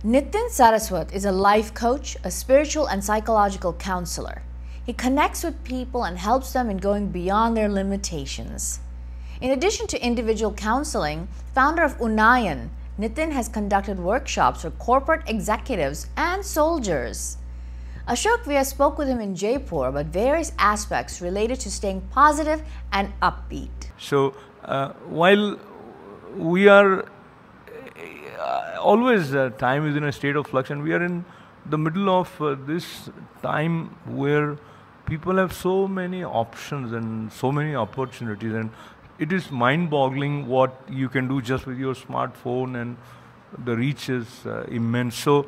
Nitin Saraswat is a life coach, a spiritual and psychological counselor. He connects with people and helps them in going beyond their limitations. In addition to individual counseling, founder of Unayan, Nitin has conducted workshops for corporate executives and soldiers. Ashok Vyas spoke with him in Jaipur about various aspects related to staying positive and upbeat. So, while we are always time is in a state of flux, and we are in the middle of this time where people have so many options and so many opportunities, and it is mind-boggling what you can do just with your smartphone, and the reach is immense. So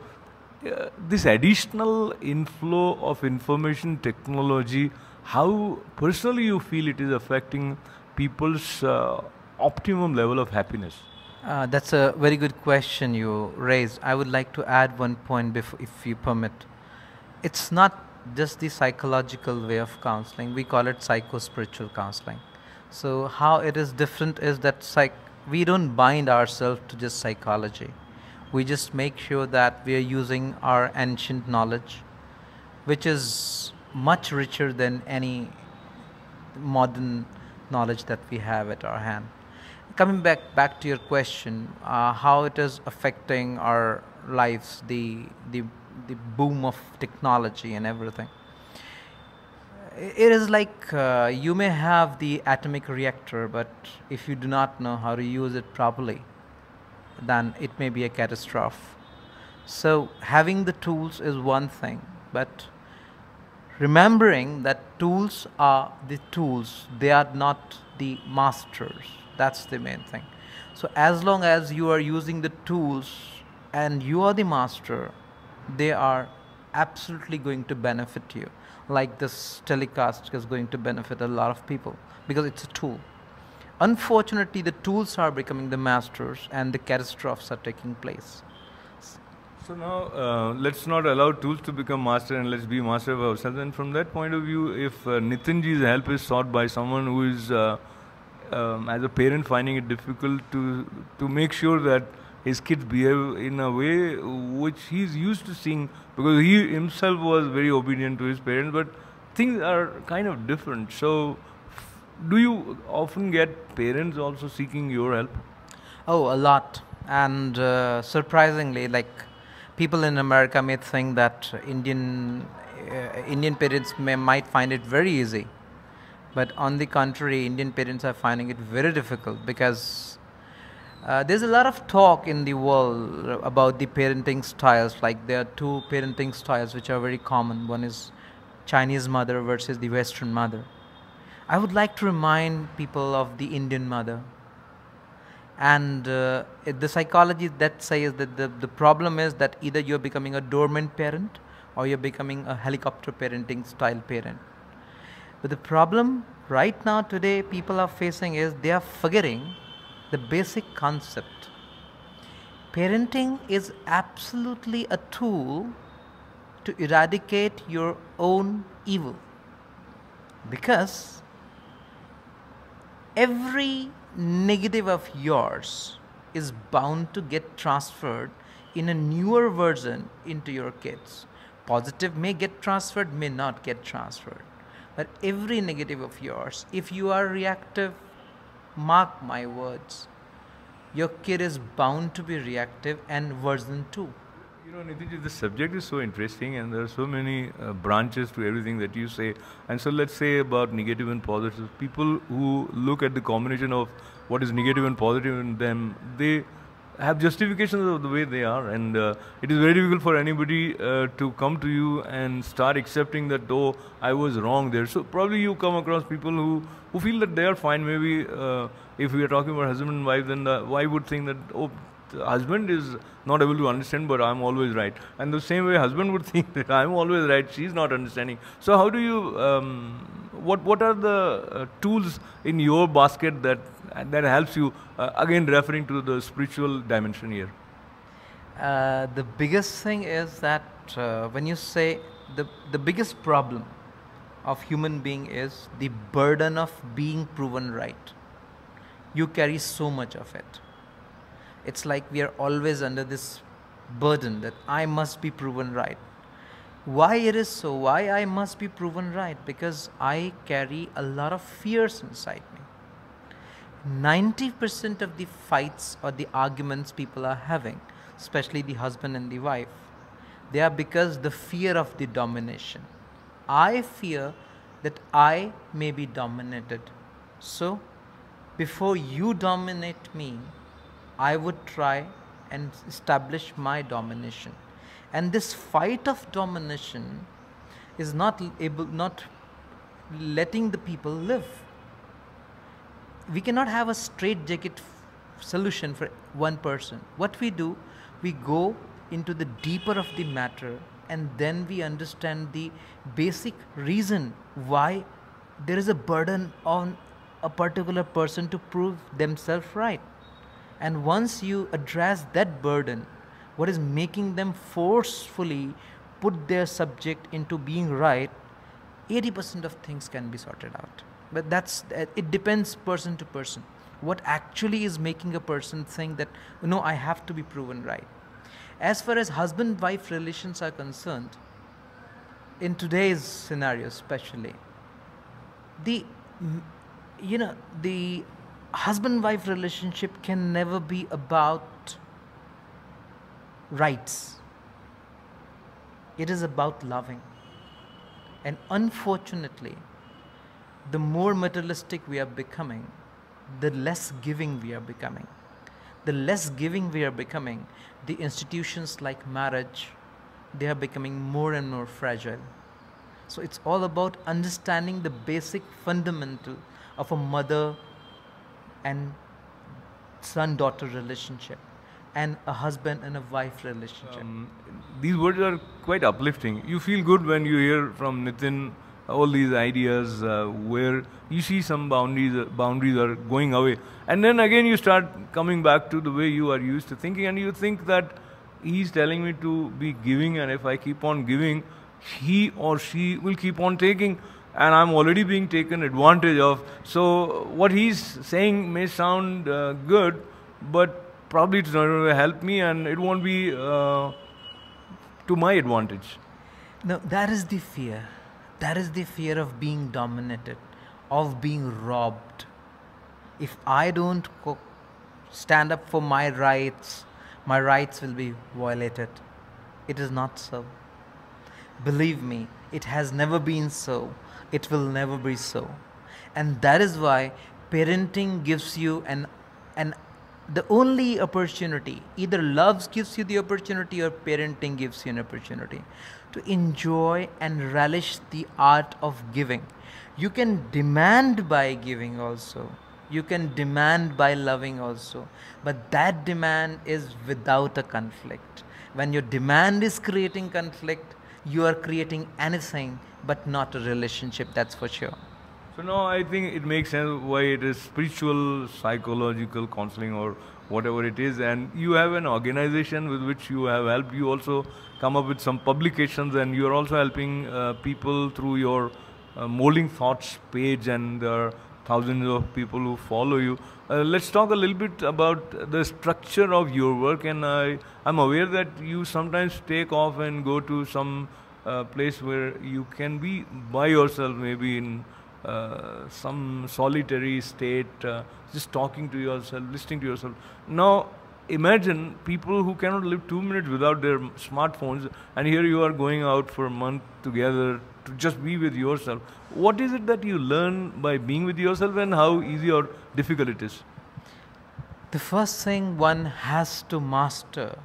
this additional inflow of information technology, how personally you feel it is affecting people's optimum level of happiness? That's a very good question you raised. I would like to add one point before, if you permit. It's not just the psychological way of counseling. We call it psycho-spiritual counseling. So how it is different is that we don't bind ourselves to just psychology. We just make sure that we are using our ancient knowledge, which is much richer than any modern knowledge that we have at our hand. Coming back to your question, how it is affecting our lives, the boom of technology and everything. It is like you may have the atomic reactor, but if you do not know how to use it properly, then it may be a catastrophe. So having the tools is one thing, but remembering that tools are the tools, they are not the masters. That's the main thing. So as long as you are using the tools and you are the master, they are absolutely going to benefit you. Like this telecast is going to benefit a lot of people because it's a tool. Unfortunately, the tools are becoming the masters and the catastrophes are taking place. So now, let's not allow tools to become master, and let's be master of ourselves. And from that point of view, if Nitinji's help is sought by someone who is, as a parent, finding it difficult to make sure that his kids behave in a way which he's used to seeing, because he himself was very obedient to his parents, but things are kind of different. So, do you often get parents also seeking your help? Oh, a lot. And surprisingly, like, people in America may think that Indian parents might find it very easy. But on the contrary, Indian parents are finding it very difficult because there's a lot of talk in the world about the parenting styles. Like, there are two parenting styles which are very common. One is Chinese mother versus the Western mother. I would like to remind people of the Indian mother. And the psychology that says that the problem is that either you're becoming a dormant parent or you're becoming a helicopter parenting style parent. But the problem right now today people are facing is they are forgetting the basic concept. Parenting is absolutely a tool to eradicate your own evil, because every negative of yours is bound to get transferred in a newer version into your kids. Positive may get transferred, may not get transferred. But every negative of yours, if you are reactive, mark my words, your kid is bound to be reactive, and version 2. You know, Nitinji, the subject is so interesting, and there are so many branches to everything that you say. And so let's say about negative and positive. People who look at the combination of what is negative and positive in them, they have justifications of the way they are, and it is very difficult for anybody to come to you and start accepting that, oh, I was wrong there. So probably you come across people who feel that they are fine. Maybe if we are talking about husband and wife, then the wife would think that, oh, the husband is not able to understand, but I'm always right. And the same way husband would think that I'm always right, she's not understanding. So how do you, what are the tools in your basket that helps you, again referring to the spiritual dimension here? The biggest thing is that when you say the biggest problem of human being is the burden of being proven right. You carry so much of it. It's like we are always under this burden that I must be proven right. Why it is so? Why I must be proven right? Because I carry a lot of fears inside me. 90% of the fights or the arguments people are having, especially the husband and the wife, they are because the fear of the domination. I fear that I may be dominated. So, before you dominate me, I would try and establish my domination. And this fight of domination is not letting the people live. We cannot have a straitjacket solution for one person. What we do, we go into the deeper of the matter, and then we understand the basic reason why there is a burden on a particular person to prove themselves right. And once you address that burden, what is making them forcefully put their subject into being right, 80% of things can be sorted out. But it depends person to person. What actually is making a person think that, no, I have to be proven right. As far as husband-wife relations are concerned, in today's scenario especially, the husband-wife relationship can never be about rights. It is about loving. And unfortunately, the more materialistic we are becoming, the less giving we are becoming. The less giving we are becoming, the institutions like marriage, they are becoming more and more fragile. So it's all about understanding the basic fundamental of a mother and son-daughter relationship and a husband and a wife relationship. These words are quite uplifting. You feel good when you hear from Nitin all these ideas where you see some boundaries are going away. And then again you start coming back to the way you are used to thinking, and you think that he's telling me to be giving, and if I keep on giving, he or she will keep on taking, and I'm already being taken advantage of. So what he's saying may sound good, but probably it's not going to help me, and it won't be to my advantage. No, that is the fear. That is the fear of being dominated, of being robbed. If I don't stand up for my rights will be violated. It is not so. Believe me, it has never been so. It will never be so. And that is why parenting gives you the only opportunity, either love gives you the opportunity or parenting gives you an opportunity to enjoy and relish the art of giving. You can demand by giving also. You can demand by loving also. But that demand is without a conflict. When your demand is creating conflict, you are creating anything but not a relationship, that's for sure. So now I think it makes sense why it is spiritual, psychological counseling or whatever it is, and you have an organization with which you have helped. You also come up with some publications, and you are also helping people through your Molding Thoughts page, and there are thousands of people who follow you. Let's talk a little bit about the structure of your work, and I'm aware that you sometimes take off and go to some place where you can be by yourself, maybe in some solitary state, just talking to yourself, listening to yourself. Now, imagine people who cannot live 2 minutes without their smartphones, and here you are going out for a month together to just be with yourself. What is it that you learn by being with yourself, and how easy or difficult it is? The first thing one has to master,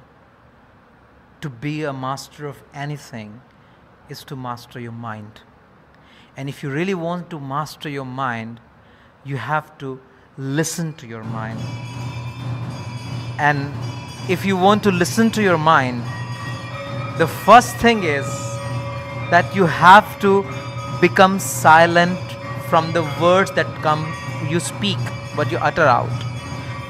to be a master of anything, is to master your mind. And if you really want to master your mind, you have to listen to your mind. And if you want to listen to your mind, the first thing is that you have to become silent from the words that you speak, what you utter out.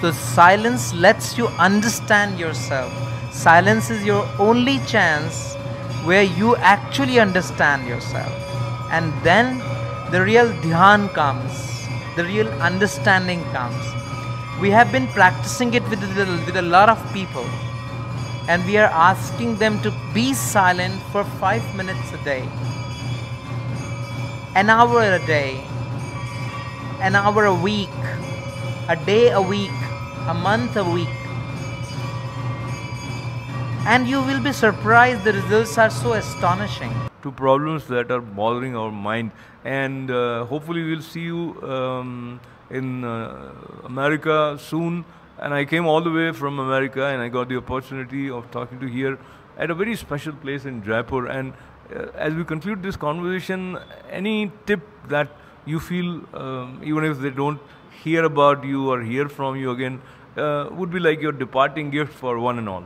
So silence lets you understand yourself. Silence is your only chance where you actually understand yourself. And then the real dhyan comes, the real understanding comes. We have been practicing it with a lot of people, and we are asking them to be silent for 5 minutes a day, an hour a day, an hour a week, a day a week, a month a week, and you will be surprised, the results are so astonishing. To problems that are bothering our mind, and hopefully we'll see you in America soon. And I came all the way from America, and I got the opportunity of talking to here at a very special place in Jaipur. And as we conclude this conversation, any tip that you feel, even if they don't hear about you or hear from you again, would be like your departing gift for one and all?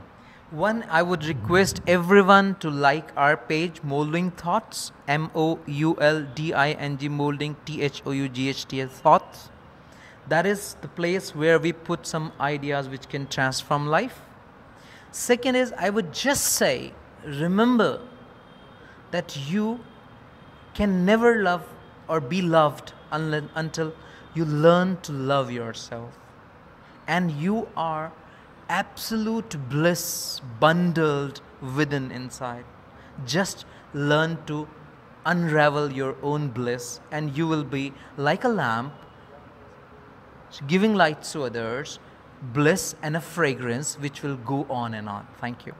One, I would request everyone to like our page, Molding Thoughts, MOULDING, Molding, THOUGHTS, Thoughts. That is the place where we put some ideas which can transform life. Second is, I would just say, remember that you can never love or be loved until you learn to love yourself. And you are absolute bliss bundled within inside. Just learn to unravel your own bliss, and you will be like a lamp, giving light to others, bliss and a fragrance which will go on and on. Thank you.